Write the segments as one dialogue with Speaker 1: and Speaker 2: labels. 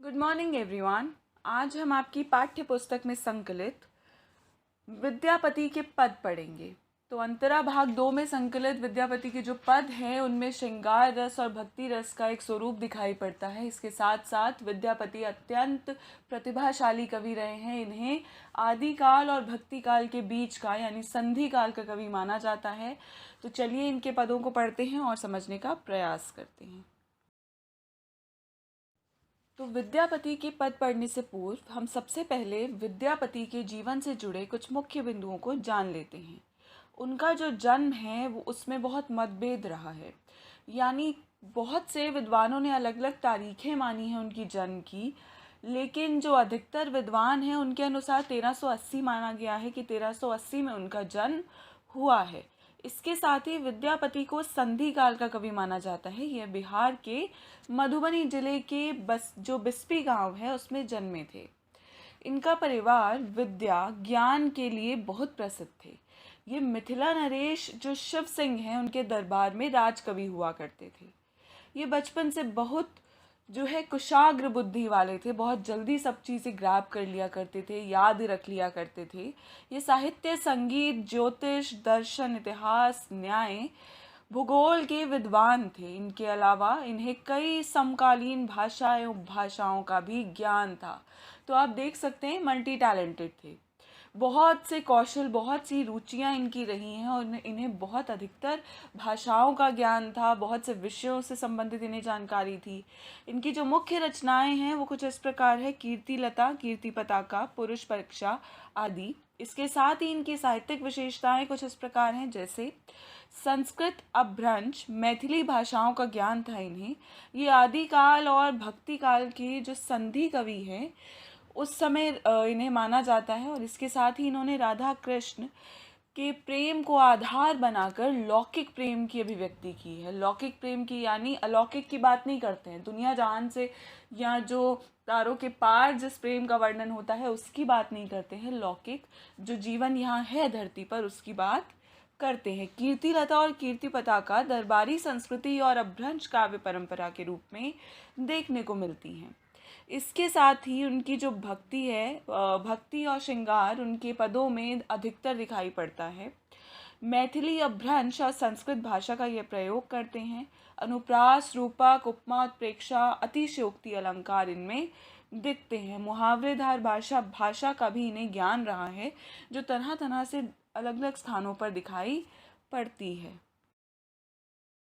Speaker 1: Good morning everyone. आज हम आपकी पाठ्य पुस्तक में संकलित विद्यापति के पद पढ़ेंगे। तो अंतरा भाग 2 में संकलित विद्यापति के जो पद हैं उनमें श्रृंगार रस और भक्ति रस का एक स्वरूप दिखाई पड़ता है। इसके साथ साथ विद्यापति अत्यंत प्रतिभाशाली कवि रहे हैं। इन्हें आदिकाल और भक्ति काल के बीच का यानी संधि काल का कवि माना जाता है। तो चलिए इनके पदों को पढ़ते हैं और समझने का प्रयास करते हैं। तो विद्यापति के पद पढ़ने से पूर्व हम सबसे पहले विद्यापति के जीवन से जुड़े कुछ मुख्य बिंदुओं को जान लेते हैं। उनका जो जन्म है वो उसमें बहुत मतभेद रहा है, यानी बहुत से विद्वानों ने अलग अलग तारीखें मानी हैं उनकी जन्म की, लेकिन जो अधिकतर विद्वान हैं उनके अनुसार 1380 माना गया है कि 1380 में उनका जन्म हुआ है। इसके साथ ही विद्यापति को संधि काल का कवि माना जाता है। यह बिहार के मधुबनी जिले के जो बिस्पी गांव है उसमें जन्मे थे। इनका परिवार विद्या ज्ञान के लिए बहुत प्रसिद्ध थे। ये मिथिला नरेश जो शिव सिंह हैं उनके दरबार में राजकवि हुआ करते थे। ये बचपन से बहुत कुशाग्र बुद्धि वाले थे, बहुत जल्दी सब चीज़ें ग्रैब कर लिया करते थे, याद रख लिया करते थे। ये साहित्य, संगीत, ज्योतिष, दर्शन, इतिहास, न्याय, भूगोल के विद्वान थे। इनके अलावा इन्हें कई समकालीन भाषाओं का भी ज्ञान था। तो आप देख सकते हैं मल्टी टैलेंटेड थे। बहुत से कौशल, बहुत सी रुचियां इनकी रही हैं और इन्हें बहुत अधिकतर भाषाओं का ज्ञान था, बहुत से विषयों से संबंधित इन्हें जानकारी थी। इनकी जो मुख्य रचनाएं हैं वो कुछ इस प्रकार है: कीर्तिलता, कीर्ति पताका, पुरुष परीक्षा आदि। इसके साथ ही इनकी साहित्यिक विशेषताएं कुछ इस प्रकार हैं, जैसे संस्कृत, अपभ्रंश, मैथिली भाषाओं का ज्ञान था इन्हें। ये आदिकाल और भक्ति काल के जो संधि कवि हैं उस समय इन्हें माना जाता है। और इसके साथ ही इन्होंने राधा कृष्ण के प्रेम को आधार बनाकर लौकिक प्रेम की अभिव्यक्ति की है। लौकिक प्रेम की यानी अलौकिक की बात नहीं करते हैं, दुनिया जहान से या जो तारों के पार जिस प्रेम का वर्णन होता है उसकी बात नहीं करते हैं। लौकिक जो जीवन यहाँ है धरती पर उसकी बात करते हैं। कीर्तिलता और कीर्ति पताका दरबारी संस्कृति और अपभ्रंश काव्य परंपरा के रूप में देखने को मिलती हैं। इसके साथ ही उनकी जो भक्ति है, भक्ति और श्रृंगार उनके पदों में अधिकतर दिखाई पड़ता है। मैथिली, अपभ्रंश और संस्कृत भाषा का ये प्रयोग करते हैं। अनुप्रास, रूपक, उपमा, उत्प्रेक्षा, अतिशयोक्ति, अलंकार इनमें दिखते हैं। मुहावरेदार भाषा का भी इन्हें ज्ञान रहा है, जो तरह तरह से अलग अलग स्थानों पर दिखाई पड़ती है।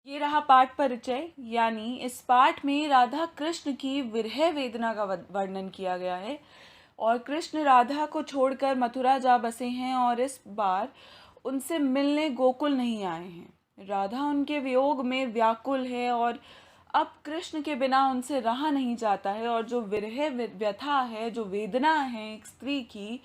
Speaker 1: ये रहा पाठ परिचय, यानी इस पाठ में राधा कृष्ण की विरह वेदना का वर्णन किया गया है। और कृष्ण राधा को छोड़कर मथुरा जा बसे हैं और इस बार उनसे मिलने गोकुल नहीं आए हैं। राधा उनके वियोग में व्याकुल है और अब कृष्ण के बिना उनसे रहा नहीं जाता है। और जो विरह व्यथा है, जो वेदना है एक स्त्री की,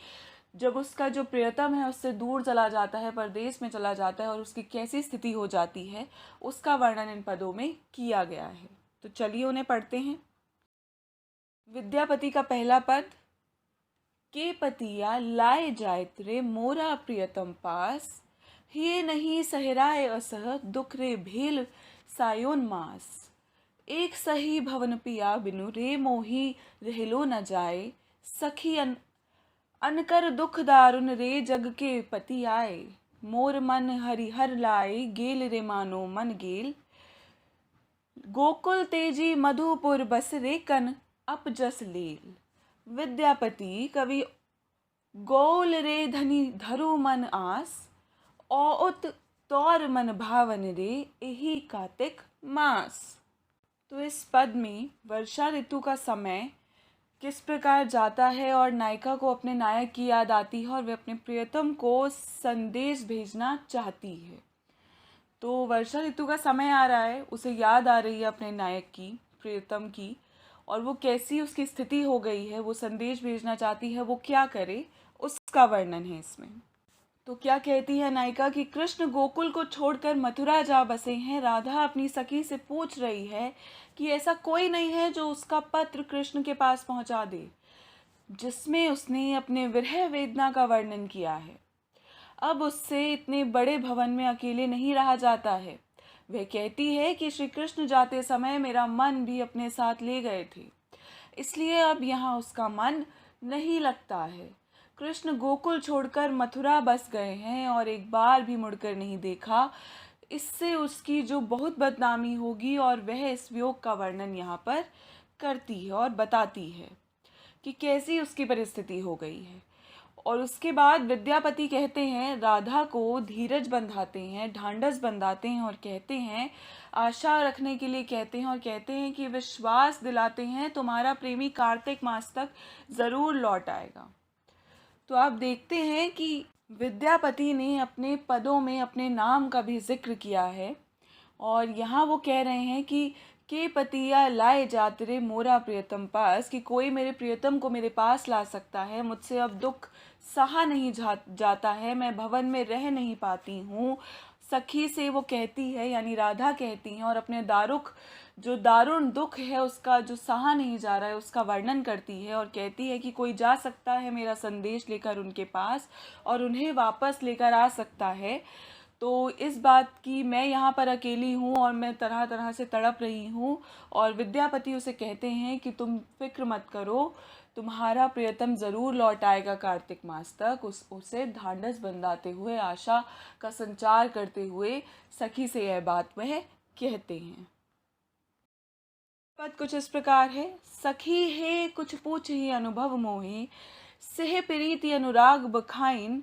Speaker 1: जब उसका जो प्रियतम है उससे दूर चला जाता है, परदेश में चला जाता है, और उसकी कैसी स्थिति हो जाती है उसका वर्णन इन पदों में किया गया है। तो चलिए उन्हें पढ़ते हैं। विद्यापति का पहला पद: के पतिया लाए जायत रे मोरा प्रियतम पास, हे नहीं सहराए असह दुख रे भेल सायोन मास। एक सही भवन पिया बिनु रे मोही रहलो न जाए, सखी अनकर दुख दारुन रे जग के पति आए। मोर मन हरिहर लाए गेल रे मानो मन गेल, गोकुल तेजी मधुपुर बस रे कन अपजस लेल। विद्यापति कवि गौल रे धनी धरु मन आस, औत तौर मन भावन रे एही कार्तिक मास। तो इस पद में वर्षा ऋतु का समय किस प्रकार जाता है और नायिका को अपने नायक की याद आती है और वे अपने प्रियतम को संदेश भेजना चाहती है। तो वर्षा ऋतु का समय आ रहा है, उसे याद आ रही है अपने नायक की, प्रियतम की, और वो कैसी उसकी स्थिति हो गई है, वो संदेश भेजना चाहती है, वो क्या करे उसका वर्णन है इसमें। तो क्या कहती है नायिका कि कृष्ण गोकुल को छोड़कर मथुरा जा बसे हैं। राधा अपनी सखी से पूछ रही है कि ऐसा कोई नहीं है जो उसका पत्र कृष्ण के पास पहुंचा दे, जिसमें उसने अपने विरह वेदना का वर्णन किया है। अब उससे इतने बड़े भवन में अकेले नहीं रहा जाता है। वह कहती है कि श्री कृष्ण जाते समय मेरा मन भी अपने साथ ले गए थे। इसलिए अब यहाँ उसका मन नहीं लगता है। कृष्ण गोकुल छोड़कर मथुरा बस गए हैं और एक बार भी मुड़कर नहीं देखा। इससे उसकी जो बहुत बदनामी होगी, और वह इस वियोग का वर्णन यहाँ पर करती है और बताती है कि कैसी उसकी परिस्थिति हो गई है। और उसके बाद विद्यापति कहते हैं, राधा को धीरज बंधाते हैं, ढांढस बंधाते हैं और कहते हैं, आशा रखने के लिए कहते हैं और कहते हैं कि विश्वास दिलाते हैं तुम्हारा प्रेमी कार्तिक मास तक ज़रूर लौट आएगा। तो आप देखते हैं कि विद्यापति ने अपने पदों में अपने नाम का भी जिक्र किया है, और यहाँ वो कह रहे हैं कि के पतिया लाए जात रे मोरा प्रियतम पास, कि कोई मेरे प्रियतम को मेरे पास ला सकता है, मुझसे अब दुख सहा नहीं जाता है, मैं भवन में रह नहीं पाती हूँ। सखी से वो कहती है, यानी राधा कहती हैं, और अपने जो दारुण दुख है उसका जो सहा नहीं जा रहा है उसका वर्णन करती है, और कहती है कि कोई जा सकता है मेरा संदेश लेकर उनके पास और उन्हें वापस लेकर आ सकता है। तो इस बात की मैं यहाँ पर अकेली हूँ और मैं तरह तरह से तड़प रही हूँ। और विद्यापति उसे कहते हैं कि तुम फिक्र मत करो, तुम्हारा प्रियतम ज़रूर लौट आएगा कार्तिक मास तक। उसे ढांढस बंधाते हुए, आशा का संचार करते हुए सखी से यह बात वह कहते हैं। पद कुछ इस प्रकार है। सखी है कुछ पूछ ही अनुभव मोहि, सेह प्रीति अनुराग बखाइन,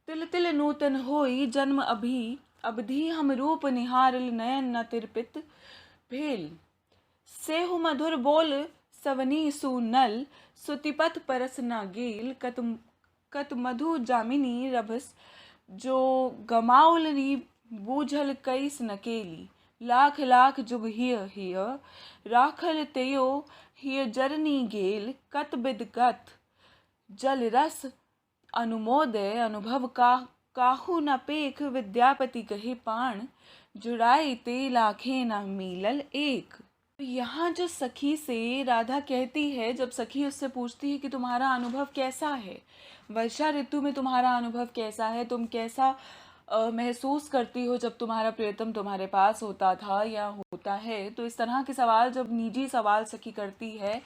Speaker 1: तिल तिल नूतन होई जन्म अवधि, हम रूप निहारल नयन न तिरपित भेल, सेहु मधुर बोल सवनी सुनल, सुतिपथ परस न गेल, कत मधु जामिनी रभस, जो गमाउलरी बूझल कैस नकेली, लाख लाख जुग हिय राखल तेयो हिय जरनी गेल, कत बिद कत जल रस अनुमोदय अनुभव काहू न पेख, विद्यापति कहे पाण, जुड़ाई ते लाखे न मिलल एक। यहाँ जो सखी से राधा कहती है, जब सखी उससे पूछती है कि तुम्हारा अनुभव कैसा है, वर्षा ऋतु में तुम्हारा अनुभव कैसा है, तुम कैसा महसूस करती हो जब तुम्हारा प्रियतम तुम्हारे पास होता था या होता है, तो इस तरह के सवाल, जब निजी सवाल सखी करती है,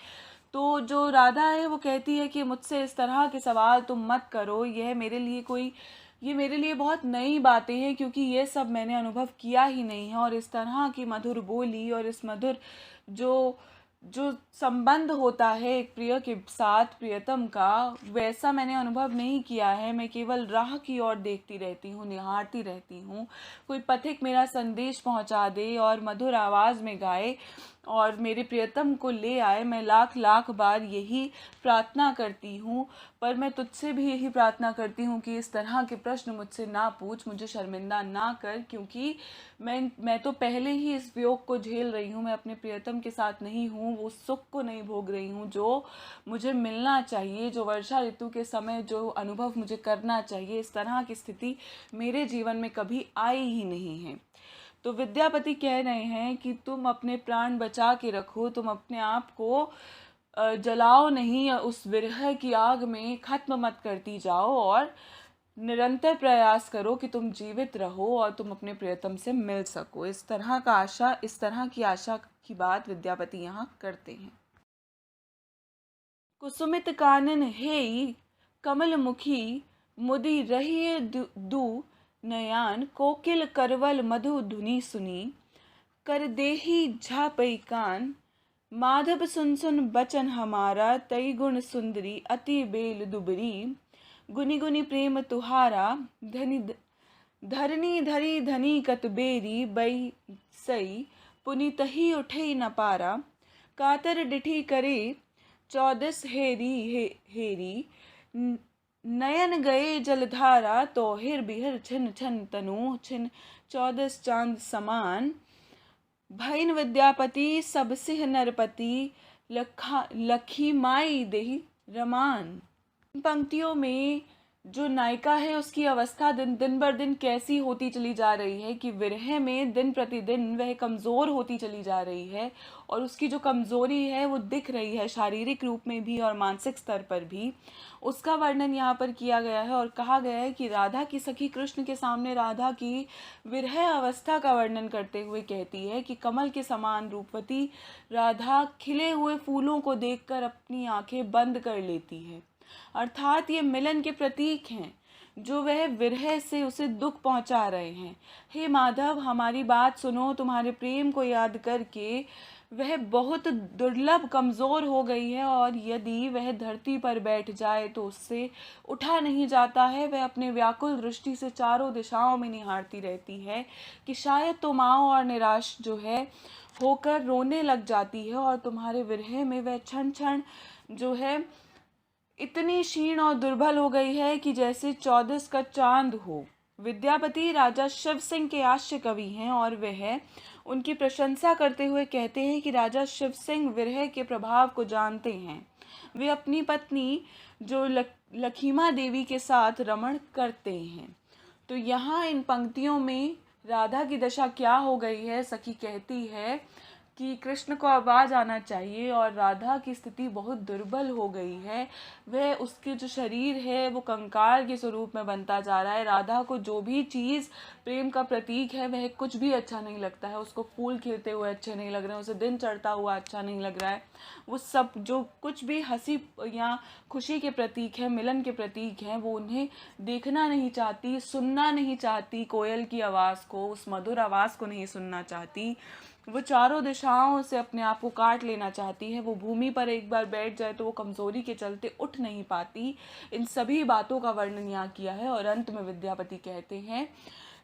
Speaker 1: तो जो राधा है वो कहती है कि मुझसे इस तरह के सवाल तुम मत करो, ये मेरे लिए बहुत नई बातें हैं, क्योंकि ये सब मैंने अनुभव किया ही नहीं है। और इस तरह की मधुर बोली और इस मधुर जो संबंध होता है एक प्रिय के साथ, प्रियतम का, वैसा मैंने अनुभव नहीं किया है। मैं केवल राह की ओर देखती रहती हूँ, निहारती रहती हूँ, कोई पथिक मेरा संदेश पहुँचा दे और मधुर आवाज़ में गाए और मेरे प्रियतम को ले आए। मैं लाख लाख बार यही प्रार्थना करती हूँ, पर मैं तुझसे भी यही प्रार्थना करती हूँ कि इस तरह के प्रश्न मुझसे ना पूछ, मुझे शर्मिंदा ना कर, क्योंकि मैं तो पहले ही इस वियोग को झेल रही हूँ। मैं अपने प्रियतम के साथ नहीं हूँ, वो सुख को नहीं भोग रही हूँ जो मुझे मिलना चाहिए, जो वर्षा ऋतु के समय जो अनुभव मुझे करना चाहिए। इस तरह की स्थिति मेरे जीवन में कभी आई ही नहीं है। तो विद्यापति कह रहे हैं कि तुम अपने प्राण बचा के रखो, तुम अपने आप को जलाओ नहीं, उस विरह की आग में खत्म मत करती जाओ, और निरंतर प्रयास करो कि तुम जीवित रहो और तुम अपने प्रियतम से मिल सको। इस तरह की आशा की बात विद्यापति यहाँ करते हैं। कुसुमित कानन हेई कमल मुखी, मुदी रही दू नयान, कोकिल करवल मधु धुनी सुनी, कर देही झापई कान, माधव सुन सुन बचन हमारा, तई गुण सुंदरी अति बेल दुबरी, गुनी गुनी प्रेम तुहारा, धरनी धरी धनी कत बेरी, बई सई पुनितही उठे न पारा, कातर डिठी करे 14 हेरी, नयन गए जलधारा, तोहिर बिहर छिन छन तनु, छिन 14 चांद समान, भैन विद्यापति सब सिंह नरपति, लखी माई देहि रमान। पंक्तियों में जो नायिका है उसकी अवस्था दिन दिन बर दिन कैसी होती चली जा रही है कि विरह में दिन प्रतिदिन वह कमज़ोर होती चली जा रही है, और उसकी जो कमज़ोरी है वो दिख रही है शारीरिक रूप में भी और मानसिक स्तर पर भी। उसका वर्णन यहाँ पर किया गया है और कहा गया है कि राधा की सखी कृष्ण के सामने राधा की विरह अवस्था का वर्णन करते हुए कहती है कि कमल के समान रूपवती राधा खिले हुए फूलों को देखकर अपनी आंखें बंद कर लेती है। अर्थात ये मिलन के प्रतीक हैं जो वह विरह से उसे दुख पहुंचा रहे हैं। हे माधव, हमारी बात सुनो, तुम्हारे प्रेम को याद करके वह बहुत दुर्लभ कमज़ोर हो गई है, और यदि वह धरती पर बैठ जाए तो उससे उठा नहीं जाता है। वह अपने व्याकुल दृष्टि से चारों दिशाओं में निहारती रहती है कि शायद तुम आओ, और निराश जो है होकर रोने लग जाती है, और तुम्हारे विरह में वह क्षण क्षण जो है इतनी क्षीण और दुर्बल हो गई है कि जैसे 14 का चांद हो। विद्यापति राजा शिव सिंह के आश्य कवि हैं, और वह उनकी प्रशंसा करते हुए कहते हैं कि राजा शिव सिंह विरह के प्रभाव को जानते हैं। वे अपनी पत्नी जो लखीमा देवी के साथ रमण करते हैं। तो यहाँ इन पंक्तियों में राधा की दशा क्या हो गई है, सखी कहती है कि कृष्ण को आवाज़ आना चाहिए, और राधा की स्थिति बहुत दुर्बल हो गई है। वह उसके जो शरीर है वो कंकाल के स्वरूप में बनता जा रहा है। राधा को जो भी चीज़ प्रेम का प्रतीक है वह कुछ भी अच्छा नहीं लगता है। उसको फूल खिलते हुए अच्छे नहीं लग रहे हैं, उसे दिन चढ़ता हुआ अच्छा नहीं लग रहा है। वो सब जो कुछ भी हंसी या खुशी के प्रतीक है, मिलन के प्रतीक हैं, वो उन्हें देखना नहीं चाहती, सुनना नहीं चाहती। कोयल की आवाज़ को, उस मधुर आवाज़ को नहीं सुनना चाहती। वो चारों दिशाओं से अपने आप को काट लेना चाहती है। वो भूमि पर एक बार बैठ जाए तो वो कमज़ोरी के चलते उठ नहीं पाती। इन सभी बातों का वर्णन यहाँ किया है, और अंत में विद्यापति कहते हैं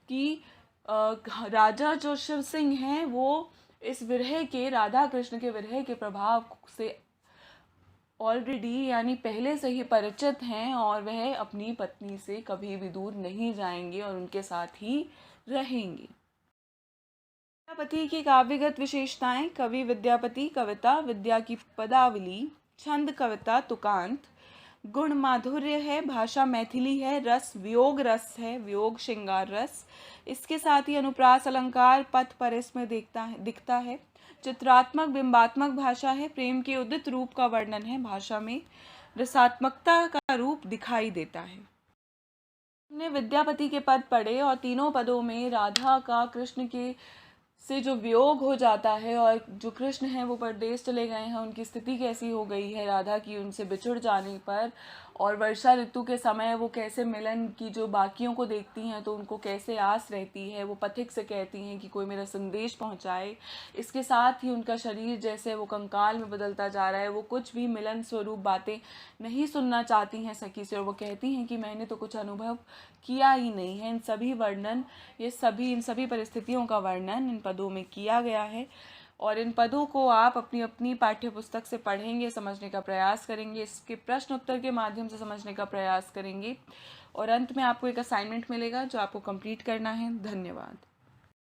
Speaker 1: कि राजा जो शिव सिंह हैं वो इस विरह के, राधा कृष्ण के विरह के प्रभाव से ऑलरेडी यानी पहले से ही परिचित हैं, और वह अपनी पत्नी से कभी भी दूर नहीं जाएंगे और उनके साथ ही रहेंगे। विद्यापति की काव्यगत विशेषताएं। कवि विद्यापति कविता विद्या की पदावली, छंद कविता तुकांत, गुण माधुर्य है, भाषा मैथिली है, रस वियोग रस है, वियोग श्रृंगार रस। इसके साथ ही अनुप्रास अलंकार पथ पर इसमें दिखता है। चित्रात्मक बिंबात्मक भाषा है, प्रेम के उदित रूप का वर्णन है, भाषा में रसात्मकता का रूप दिखाई देता है। हमने विद्यापति के पद पढ़े, और तीनों पदों में राधा का कृष्ण के से जो वियोग हो जाता है, और जो कृष्ण हैं वो परदेश चले गए हैं, उनकी स्थिति कैसी हो गई है राधा की उनसे बिछुड़ जाने पर, और वर्षा ऋतु के समय वो कैसे मिलन की जो बाकियों को देखती हैं तो उनको कैसे आस रहती है। वो पथिक से कहती हैं कि कोई मेरा संदेश पहुंचाए। इसके साथ ही उनका शरीर जैसे वो कंकाल में बदलता जा रहा है, वो कुछ भी मिलन स्वरूप बातें नहीं सुनना चाहती हैं सखी से, और वो कहती हैं कि मैंने तो कुछ अनुभव किया ही नहीं है। इन सभी परिस्थितियों का वर्णन इन पदों में किया गया है, और इन पदों को आप अपनी अपनी पाठ्य पुस्तक से पढ़ेंगे, समझने का प्रयास करेंगे, इसके प्रश्न उत्तर के माध्यम से समझने का प्रयास करेंगे, और अंत में आपको एक असाइनमेंट मिलेगा जो आपको कंप्लीट करना है। धन्यवाद।